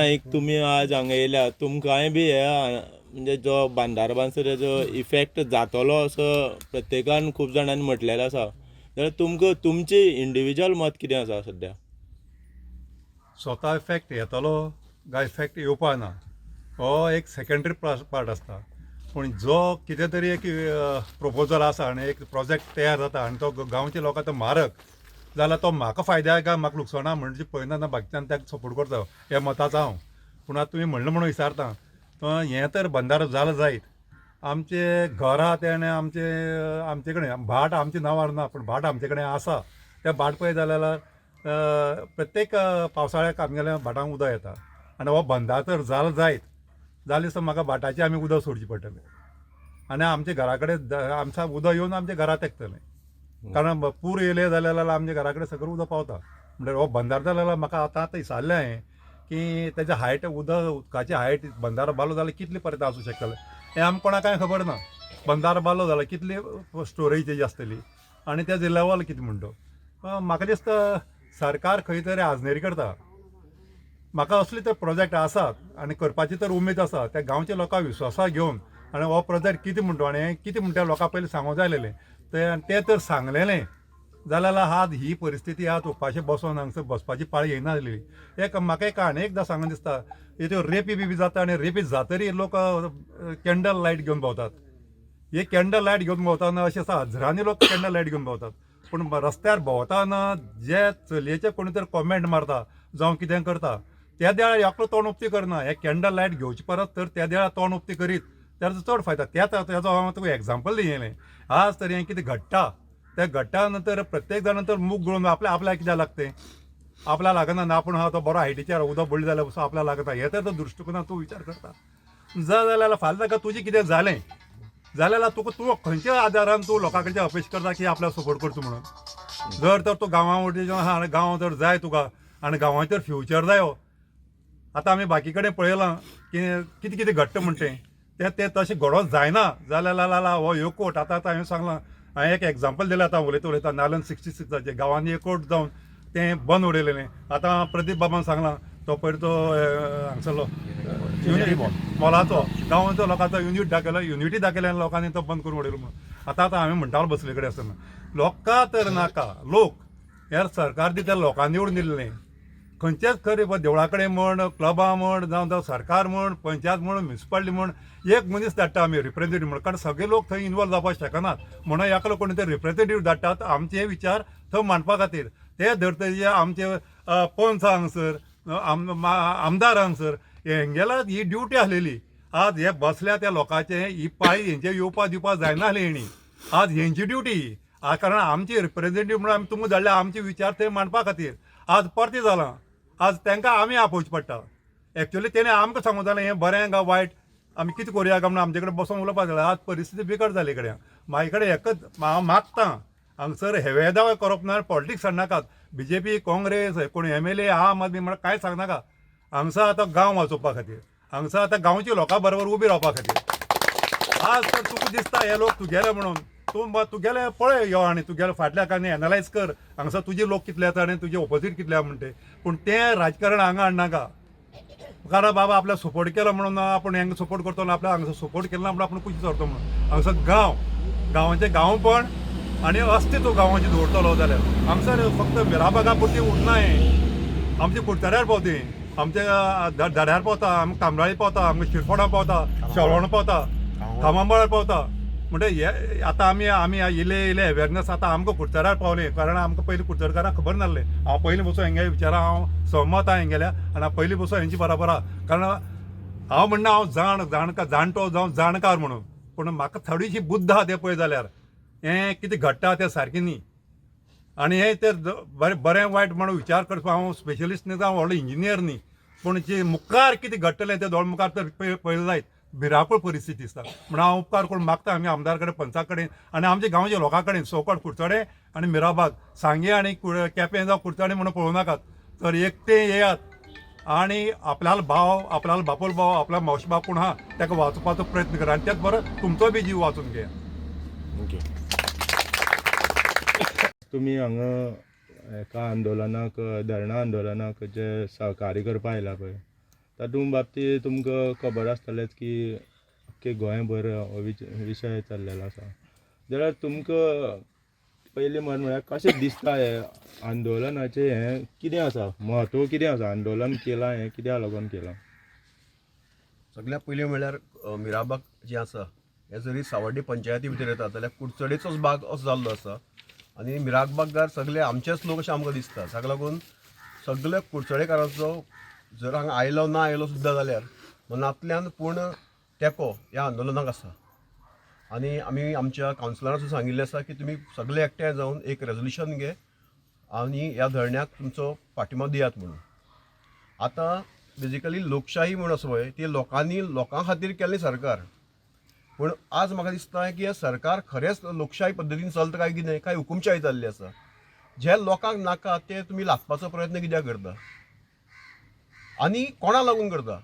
एक तुम्ही आज हांगा येयल्या तुमकांय बी हे म्हणजे जो बांदार बांसुऱ्याचो इफेक्ट जातलो असो प्रत्येकान खूब जाणांनी म्हटलेलें आसा जाल्यार तुमकां तुमची इंडिविज्युअल मत कितें आसा सध्या? स्वता इफेक्ट येतलो काय इफेक्ट येवपा ना हो एक सेकंडरी पार्ट आसता. पूण जो कितें तरी एक प्रपोजल आसा आनी एक प्रोजेक्ट तयार जाता आनी तो गांवच्या लोकांक तो मारक जाल्यार तो म्हाका फायद्या काय म्हाका लुकसाणा म्हणजे पळयना बाकीच्यान ताका सपोर्ट करता ह्या मताचो हांव. पूण आतां तुमी म्हणलें म्हणून विचारता तो हें तर बंधारो जालो जायत. आमचे घर आहा ते आनी आमचे कडेन भाट आमच्या नांवार ना पूण भाट आमचे कडेन आसा. ते भाट पळय जाल्यार प्रत्येक पावसाळ्याक आमगेल्या भाटांक उदक येता आनी हो बंधार तर जालो जायत जाल्यार दिसता म्हाका भाटाची आमी उदक सोडचें पडटलें आनी आमच्या घरा कडेन आमच्या उदक येवन आमच्या घरांत तेंकतलें. कारण पूर येयले जाल्यार आमच्या घरा कडेन सगळें उदक पावता. म्हणल्यार हो बंधार जाल्यार म्हाका आतां दिसारलें हांवें की तेजे हायट उदकाची हायट बंधारो बालो जाल्यार कितले पर्यंत आसूं शकतलें हें आमकां कोणाकाय खबर ना. बंधारो बालो जाल्यार कितली स्टोरेज तेजी आसतली आनी तेजो लेवल कितें म्हणटो. म्हाका दिसता सरकार खंय तरी आजनेरी करता. म्हाका असले तर प्रोजेक्ट आसात आनी करपाची तर उमेद आसा. त्या गांवच्या लोकांक विश्वासा घेवन आनी हो प्रोजेक्ट कितें म्हणटो आनी कितें म्हणटा लोकांक पयलीं सांगूंक जाय आसलेलें तें तर सांगलेलें जाल्यार आज ही परिस्थिती आज उपाशें बसोन हांगसर बसपाची पाळी येयना आसली. एक म्हाका एक आनी एकदां सांगून दिसता हेज्यो रेपी बी जाता आनी रेपी जातरी लोक कॅन्डल लायट घेवन भोंवतात. हे कॅन्डल लायट घेवन भोंवतना अशें आसा हजारांनी लोक कॅन्डल लायट घेवन भोंवतात. पूण रस्त्यार भोंवताना जे चलयेचे कोणी तर कॉमेंट मारता जावं कितें करता त्या देळार एकलो तोंड उक्ती करना. हे कॅन्डल लायट घेवचे परस तर त्या देळार तोंड उक्ती करीत त्याचो चड फायदा. तेजो हांव तुका एग्जाम्पल दियेलें. आज तर हें कितें घडटा त्या घडटा नंतर प्रत्येक जाण तर मूग गळोवन आपल्याक कित्याक लागतें आपल्याक लागना ना पूण हा तो बरो हायटीचेर उदक पडलें जाल्यार पसून आपल्याक लागता. हे तर दृश्टिकोनांत तूं विचार करता जाल्यार फाल्यां ताका तुजें कितें जालें जाल्यार तूं खंयच्या आदारान तूं लोकां कडच्यान अपेक्षा करता की आपल्याक सपोर्ट करचो म्हणून. जर तर तूं गांवां वटेच्यान आहा आनी गांव जर जाय तुका आनी गांवांचेर फ्युचर जायो. आतां आमी बाकी कडेन पळयलां की कितें कितें घडटा म्हणटें तें तशें घडोवंक जायना जाल्यार हो कोर्ट आतां हांवें सांगलां. हांवें एक एग्जाम्पल दिलें आतां उलयता नालन 66 गांवांनी एक कोर्ट जावन तें बंद उडयलेलें. आतां प्रदीप बाबान सांगलां तो पयर तो हांगसरलो मोलाचो गांवांचो लोकांचो युनिटी दाखयल्या लोकांनी तो बंद करून उडयलो म्हणून. आतां हांवें म्हणटालो बसले कडेन आसतना लोकां तर नाका लोक ह्या सरकार दिता लोकांनी निवडून दिल्लें खंयचेच खरें देवळा कडेन म्हण क्लबां म्हण जावं सरकार म्हण पंचायत म्हण म्युनिसिपालिटी म्हण एक मनीस धाडटा आमी रिप्रेझेंटेटीव म्हण. कारण सगळे लोक थंय इनवॉल्व जावपाक शकनात म्हणून एकलो कोणी तरी रिप्रेझेंटेटीव धाडटात आमचे विचार थंय मांडपा खातीर. ते धरतले आमचे पंच हांगसर आमदार हांगसर हेंगेला ही ड्युटी आसलेली. आज हे बसल्या त्या लोकांचे ही पाळी हेंचे येवपा दिवपा जायना आसली हेणी. आज हेंची ड्युटी कारण आमची रिप्रेझेंटेटीव म्हणून आमी तुमकां धाडल्या आमचे विचार थंय मांडपा खातीर. आज परतें जालां आज तांकां आमी आपोवचें पडटा. एक्चुअली तेणें आमकां सांगूंक जालें हें बरें काय वायट आमी कितें करुया काय म्हणून आमचे कडेन बसून उलोवपाक जालें. आज परिस्थिती बिकट जाली कडेन. म्हाजे कडेन एकच हांव मागतां हांगसर हेवे दावे करप ना पॉलिटिक्स हाडनाकात. BJP काँग्रेस कोण MLA आम आदमी म्हण कांय सांगनाका. हांगसर आतां गांव वाचोवपा खातीर हांगसर आतां गांवच्या लोकां बरोबर उबी रावपा खातीर. आज तर तुका दिसता हे लोक तुगेले म्हणून तुगेले पळय यो आनी तुगेले फाटल्याक आनी एनालायज कर हांगसर तुजे लोक कितले येता आनी तुजे ऑपोजीट कितले म्हणटे. पूण तें राजकारण हांगा हाडनाका. कारण बाबा आपल्याक सपोर्ट केलो म्हणून आपूण हेंका सपोर्ट करतलो आपल्याक हांगसर सपोर्ट केलो ना म्हणून आपूण कुशीक सरतो म्हणून. हांगसर गांवांचें गांवपण आनी अस्तित्व गांवांचें दवरतलो जाल्यार हांगसर फक्त मिराबागा पुरती उरना हें. आमचे कुडचड्यार पावती आमचे दाड्यार पावता आमकां कामराळी पावता आमकां शिरफोडा पावता शेळवण पावता खामांबळार पावता. म्हणजे हे आतां आमी इले अवेरनस आतां आमकां कुडचड्यार पावलें. कारण आमकां पयलीं कुडचडकारांक खबर नासलें. हांव पयलीं बसून हेंगे विचारां हांव सहमत आहा हेंगेल्या आनी हांव पयलीं बसून हेंची बरोबर आहा. कारण हांव म्हणना हांव जाणटो जावं जाणकार म्हणून पूण म्हाका थोडीशी बुद्ध आहा तें पळय जाल्यार हें कितें घडटा तें सारकें न्ही. आनी हें तर बरें वायट म्हणून विचार करचो हांव स्पेशलिस्ट न्ही जावं व्हडलो इंजिनियर न्ही. पूण जे मुखार कितें घडटलें तें दोळ मुखार तर पळयलें जायत. भिरांकूळ परिस्थिती दिसता म्हणून हांव उपकार करून मागता आमी आमदार कडेन पंचा कडेन आनी आमच्या गांवच्या लोकां कडेन सोकट कुडचडे आनी मिराबाग सांगे आनी केपें जावं कुडचडे म्हणून पळोवं नाकात. तर एकटे येयात आनी आपल्यालो भाव आपल्यालो बापोल भाव आपल्या मावशी बाब कोण आहा ताका वाचोवपाचो प्रयत्न करा आनी तेच बरो तुमचो बी जीव वाचून घेया. ओके. तुमी हांगा एका आंदोलनाक धरणा आंदोलनाक जे सहकार्य करपा आयला पळय तातूंत बाबतींत तुमकां खबर आसतलेंच की अख्खे गोंयभर हो विशय चल्लेलो आसा जाल्यार तुमकां पयलीं म्हळ्यार कशें दिसता हे आंदोलनाचें हें कितें आसा म्हत्व कितें आसा आंदोलन केलां हें कित्याक लागून केलां. सगळ्यात पयलीं म्हणल्यार मिराबाग जें आसा हें जरी सावड्डे पंचायती भितर येता जाल्यार कुडचडेचोच भाग असो जाल्लो आसा आनी मिराबागार सगळे आमचेच लोक अशें आमकां दिसता. ताका लागून सगळे कुडचडेकारांचो जर हांगा आयलो ना आयलो सुद्दां जाल्यार मनांतल्यान पूर्ण तेंको ह्या आंदोलनाक आसा. आनी आमी आमच्या कावन्सिलरांक सांगिल्लें आसा की तुमी सगळे एकठांय जावन एक रेजोल्युशन घे आनी ह्या धरण्याक तुमचो पाठिंबो दियात म्हणून. आतां बेजिकली लोकशाही म्हणून आसा पळय ती लोकां खातीर केल्लें सरकार, पूण आज म्हाका दिसता की हें सरकार खरेंच लोकशाही पद्दतीन चलता काय कितें काय हुकुमशाही जाल्ली आसा. जे लोकांक नाका ते तुमी लादपाचो प्रयत्न कित्याक करता आनी कोणा लागून करता.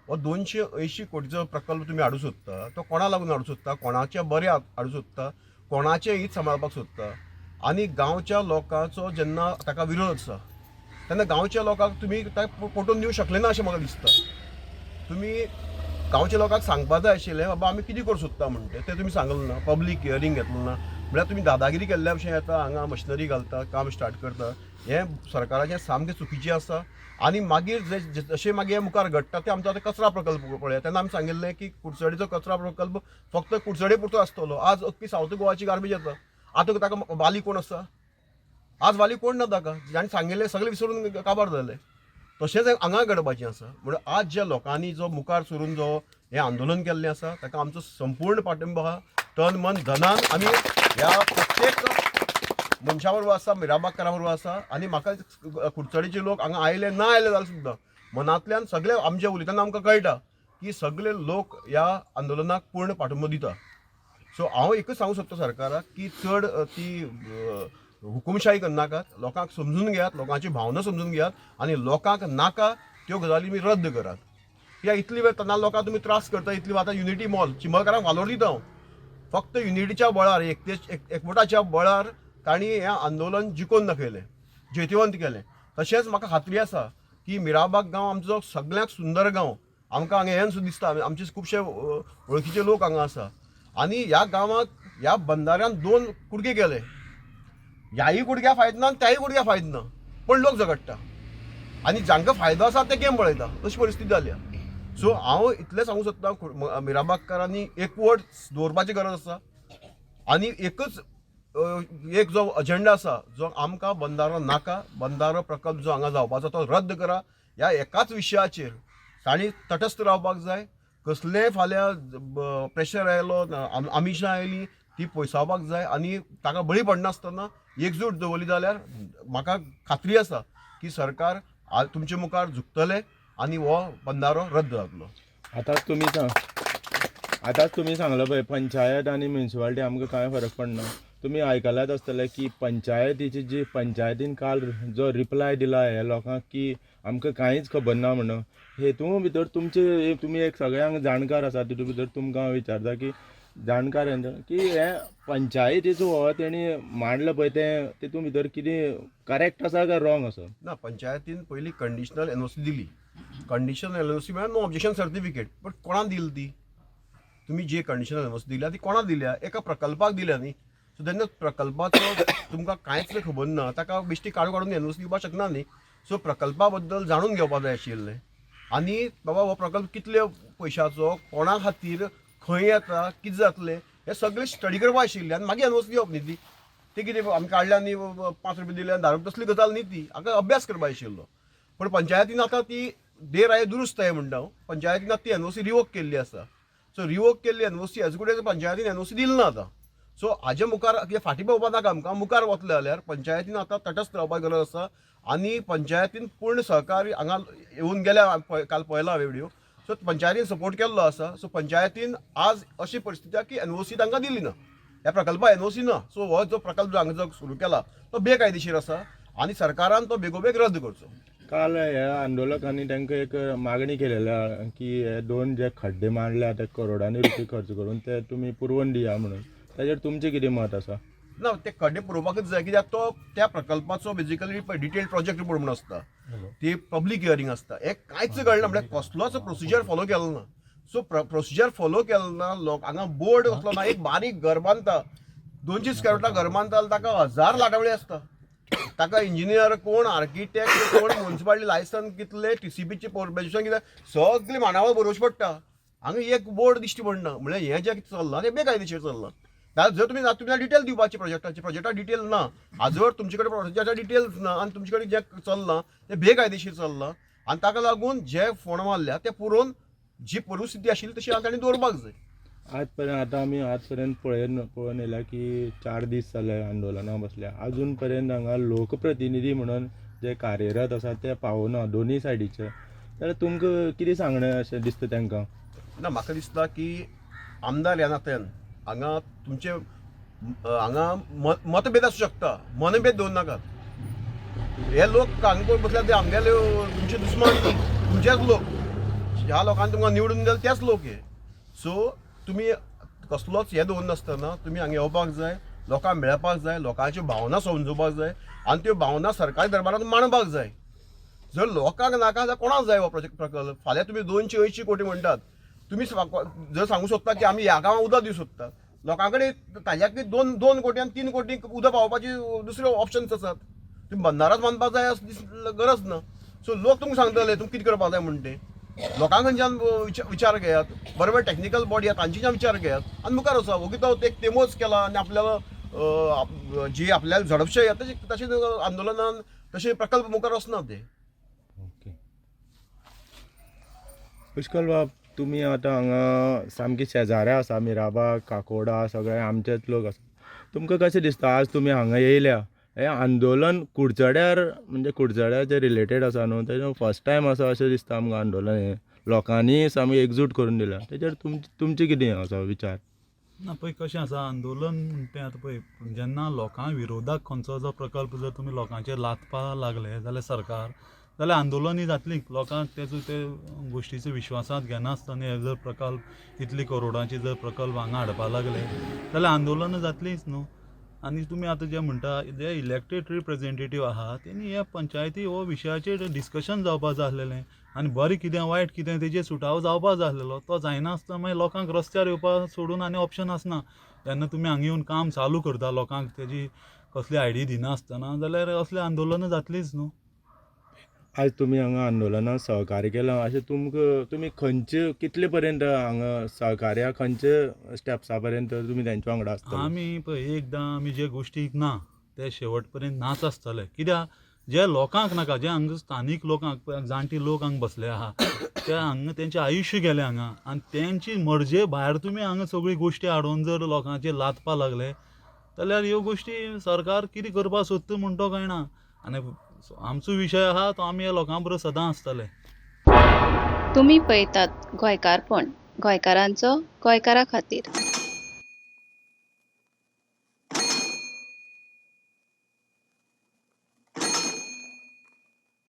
हो 280 कोटीचो प्रकल्प तुमी हाडूंक सोदता तो कोणा लागून हाडूंक सोदता, कोणाचे बरें हाडूंक सोदता, कोणाचें हित सांबाळपाक सोदता. आनी गांवच्या लोकांचो जेन्ना ताका विरोध आसा तेन्ना गांवच्या लोकांक तुमी पटोवन दिवंक शकले ना अशें म्हाका दिसता. तुमी गांवच्या लोकांक सांगपा जाय आशिल्लें बाबा आमी कितें करूं सोदता म्हणटा तें तुमी सांगलें ना, पब्लीक हियरींग घेतलो ना. म्हळ्यार तुमी दादागिरी केल्ल्या भशेन येता हांगा मशिनरी घालता काम स्टार्ट करता. हें सरकाराचें सामकें चुकीचें आसा. आनी मागीर जशें मागीर मुखार घडटा तें आमचो आतां कचरा प्रकल्प पळया तेन्ना आमी सांगिल्लें की कुडचडेचो कचरा प्रकल्प फक्त कुडचडे पुरतो आसतलो. आज अख्खी सावथ गोवाची गार्बेज येता. आतां ताका वाली कोण आसा, आज वाली कोण ना ताका, जाणें सांगिल्लें सगळें विसरून काबार जालें. तशेंच हांगा घडपाचें आसा. म्हणून आज ज्या लोकांनी जो मुखार सरून जो हें आंदोलन केल्लें आसा ताका आमचो संपूर्ण पाठिंबो आहा. तन मन धनान आमी ह्या प्रत्येक मनशा बरोबर आसा, मिराबागकारा बरोबर आसा. आनी म्हाका कुडचडेचे लोक हांगा आयले ना आयले जाल्यार सुद्दां मनांतल्यान सगळे आमचे उलयतना आमकां कळटा की सगळे लोक ह्या आंदोलनाक पूर्ण पाठिंबो दिता. सो हांव एकच सांगूंक सोदता सरकाराक की चड ती हुकुमशाही करनाकात, लोकांक समजून घेयात, लोकांची भावना समजून घेयात आनी लोकांक नाका त्यो गजाली तुमी रद्द करात. कित्याक इतली वेळ तेन्ना लोकांक तुमी त्रास करता. इतली आतां युनिटी मॉल चिंबळकारांक वालोर दिता हांव. फक्त युनिटीच्या बळार एकवटाच्या बळार तांणी हें आंदोलन जिखोवन दाखयलें, जैतवंत केलें. तशेंच म्हाका खात्री आसा की मिराबाग गांव आमचो सगळ्यांत सुंदर गांव. आमकां हांगा हें सुद्दां दिसता आमचे खुबशे वळखीचे लोक हांगा आसा. आनी ह्या गांवांत ह्या बंदाऱ्यान 2 कुडके केले. ह्याय कुडक्या फायदो ना त्याय कुडक्या फायदो ना, पण लोक झगडटा आनी जांकां फायदो आसा ते गेम पळयता अशी परिस्थिती जाली. सो हांव इतलें सांगूंक सोदतां मिराबागकारांनी एकवट दवरपाची गरज आसा आनी एकच एक जो अजेंडा आसा जो आमकां बंदारो नाका, बंदारो प्रकल्प जो हांगा जावपाचो तो रद्द करा. ह्या एकाच विशयाचेर तांणी तटस्थ रावपाक जाय. कसलेंय फाल्यां प्रेशर आयलो, आमिशां आयलीं ती पयसावपाक जाय आनी ताका बळी पडनासतना एकजूट दवरली जाल्यार म्हाका खात्री आसा की सरकार तुमचे मुखार झुकतलें आनी हो बंदारो रद्द जातलो. आतांच तुमी सांगलो पळय पंचायत आनी म्युनिसिपालिटी आमकां कांय फरक पडना. तुमी आयकलात आसतलें की पंचायतीची जी पंचायतीन काल जो रिप्लाय दिला हे लोकांक की आमकां कांयच खबर ना म्हणून. हेतूं भितर तुमी एक सगळ्यांक जाणकार आसा तितूंत भितर तुमकां हांव विचारता की जाणकार की हे पंचायतीचो हो तेणी मांडला पळय तें तितूंत भितर कितें करेक्ट आसा काय रॉंग आसा. ना, पंचायतीन पयलीं कंडिशनल एनओसी दिली. कंडिशनल एनओसी म्हळ्यार नो ऑब्जेक्शन सर्टिफिकेट. बट कोणाक दिली ती? तुमी जी कंडिशनल एनओसी दिल्या ती कोणाक दिल्या? एका प्रकल्पाक दिल्या न्ही. सो तेन्ना प्रकल्पाचो तुमकां कांयच खबर ना ताका बेश्टी काडून एनओसी दिवपाक शकना न्ही. सो प्रकल्पा बद्दल जाणून घेवपाक जाय आशिल्लें आनी बाबा हो प्रकल्प कितल्या पयशांचो, कोणा खातीर, खंय येता, कितें जातलें हें सगळें स्टडी करपाक आशिल्लें आनी मागीर एनओसी दिवप न्ही ती. ती कितें आमी काडल्या न्ही 5 रुपया दिले 10 रुपया तसली गजाल न्ही ती. हाका अभ्यास करपाक आशिल्लो. पण पंचायतीन आतां ती देर आये दुरुस्त आहे म्हणटा हांव. पंचायतीन आतां ती एनओसी रिवोक केल्ली आसा. सो रिवोक केल्ली एनओसी एज गुड एज पंचायतीन एनओसी दिली ना आतां. सो हाजे मुखार फाटीं पळोवपाक नाका आमकां. मुखार वतले जाल्यार पंचायतीन आतां तटस्थ रावपाक गरज आसा आनी पंचायतीन पूर्ण सहकारी हांगा येवन गेल्या काल पळयला हांवें व्हिडिओ. सो पंचायतीन सपोर्ट केल्लो आसा. सो पंचायतीन आज अशी परिस्थिती आसा की एनओसी तांकां दिली ना. ह्या प्रकल्पाक एनओसी ना. सो हो जो प्रकल्प जो हांगा जो सुरू केला तो बेकायदेशीर आसा आनी सरकारान तो बेगोबेग रद्द करचो. काल ह्या आंदोलकांनी तांकां एक मागणी केलेली की हे 2 जे खड्डे मांडल्या ते करोडांनी रुपये खर्च करून ते तुमी पुरवण दिया म्हणून. ताजेर तुमचें कितें मत आसा? ना ते खड्डे पुरोवपाकच जाय, कित्याक तो त्या प्रकल्पाचो बेजिकली डिटेल्ड प्रोजेक्ट रिपोर्ट म्हणून आसता, ती पब्लीक हियरिंग आसता, हे कांयच कळना, म्हणजे कसलोच प्रोसिजर फॉलो केलो ना. सो प्रोसिजर फॉलो केलो ना, लोक हांगा बोर्ड कसलो ना, एक बारीक घर बांदता, 200 स्क्वेअर फुटां घर बांदता, ताका 1000 लाटावळी आसता. ताका इंजिनियर कोण, आर्किटेक्ट कोण, म्युन्सिपालिटी लायसन्स कितले, TCPची परमिशन कितें, सगळी मानावळ बरोवची पडटा. हांगा एक बोर्ड दिश्टी पडना, म्हणजे हें जें चल्लां तें बेकायदेशीर चल्लां. जर तुम्ही डिटेल दिवपाची प्रोजेक्टा डिटेल ना, आजवर तुमचे कडेन प्रोजेक्टा डिटेल्स ना, आनी तुमचे कडेन जें चल्लां तें बेकायदेशीर चल्लां, आनी ताका लागून जे फोंड मारल्या ते पुरोवन जी परिस्थिती आशिल्ली तशी तांणी दवरपाक जाय. आमी आज पर्यंत पळोवन येयला की 4 दीस जाले आंदोलनां बसल्या, अजून पर्यंत हांगा लोकप्रतिनिधी म्हणून जे कार्यरत आसा ते पावना दोनी सायडीचे. जाल्यार तुमकां कितें सांगणें अशें दिसता तांकां? ना, म्हाका दिसता की आमदार ह्या नात्यान हांगा तुमचे हांगा मतभेद आसूं शकता, मनभेद दवरूं नाकात. हे लोक हांगा कोण बसल्या ते आमगेले तुमचे दुस्मान न्ही, तुमचेच लोक, ह्या लोकांनी तुमकां निवडून दिले तेच लोक हे. सो तुमी कसलोच हे दवरून नासतना तुमी हांगा येवपाक जाय, लोकांक मेळपाक जाय, लोकांच्यो भावना समजोवपाक जाय, आनी त्यो भावना सरकारी दरबारांत मांडपाक जाय. जर लोकांक नाका जाल्यार कोणाक जाय हो प्रकल्प? फाल्यां तुमी 280 कोटी म्हणटात, तुमी जर सांगूं सोदता की आमी ह्या गांवांक उदक दिवंक सोदतात, लोकां कडेन ताज्याक 2 कोटी आनी 3 कोटी उदक पावोवपाची दुसरे ऑप्शन्स आसात. तुम्ही बंदाराच बांदपाक जाय गरज ना. सो लोक तुमकां सांगतले तुमकां कितें करपाक जाय म्हणून ते. लोकांकडच्यान विचार घेयात, बरोबर टेक्निकल बॉडी आहा तांच्याच्यान विचार घेयात आनी मुखार वचा. ओगी तो एक तेमोच केला आनी आपल्याला जी आपल्याला झडपशाही तशें आंदोलनान तशे प्रकल्प मुखार वचना ते. ओके. पुष्कळ बाब, तुमी आतां हांगा सामकी शेजाऱ्या आसा, मिराबाग, काकोडा सगळे आमचेच लोक आसा. तुमकां कशें दिसता आज तुमी हांगा येयल्या? हें आंदोलन कुडचड्यार म्हणजे कुडचड्यार जे रिलेटेड आसा न्हू, तेजें फर्स्ट टायम आसा अशें दिसता आमकां आंदोलन हें लोकांनी सामकी एकजूट करून दिल्या. तेजेर तुमचे कितें आसा विचार? ना पळय कशें आसा, आंदोलन तें आतां पळय, जेन्ना लोकां विरोधाक खंयचो जो प्रकल्प जर तुमी लोकांचेर लादपाक लागले जाल्यार सरकार, जाल्यार आंदोलनूय जातली. लोकांक तेजो ते गोश्टीचो विश्वासांत घेनासतना हे जर प्रकल्प इतली करोडांचे जर प्रकल्प हांगा हाडपाक लागले जाल्यार आंदोलनां जातलीच न्हू. आनी तुमी आतां जें म्हणटा, जे इलेक्टेड रिप्रेझेंटेटीव आहा तेणी ह्या पंचायती हो विशयाचेर डिस्कशन जावपाक जाय आसलेलें, आनी बरें कितें वायट कितें तेजेर सुटावो जावपाक जाय आसलेलो. तो जायनासतना मागीर लोकांक रस्त्यार येवपाक सोडून आनी ऑप्शन आसना. जेन्ना तुमी हांगा येवन काम चालू करता लोकांक तेजी कसली आयडिया दिनासतना, जाल्यार असलें आंदोलनां जातलीच न्हू. आज तुमी हांगा आंदोलनाक सहकार्य केलां, अशें तुमी खंयचे कितले पर्यंत हांगा सहकार्या खंयचे स्टेप्सा पर्यंत तुमी तेंच्या वांगडा आसता? आमी पळय एकदां आमी जे गोश्टीक ना ते शेवट पर्यंत नाच आसतले. कित्याक जे लोकांक नाका, जे हांगा स्थानीक लोकांक, जाणटी लोक हांगा बसले आहा, ते हांगा तेंचें आयुश्य गेलें हांगा, आनी तेंची मर्जे भायर तुमी हांगा सगळी गोश्टी हाडून जर लोकांचेर लादपाक लागले जाल्यार ह्यो गोश्टी सरकार कितें करपाक सोदता म्हण तो कळना. आनी आमचो विशय आहा तो आमी ह्या लोकां बरोबर सदां आसतले. तुम्ही पळयतात गोंयकारपण, गोंयकारांचो गोंयकारा खातीर.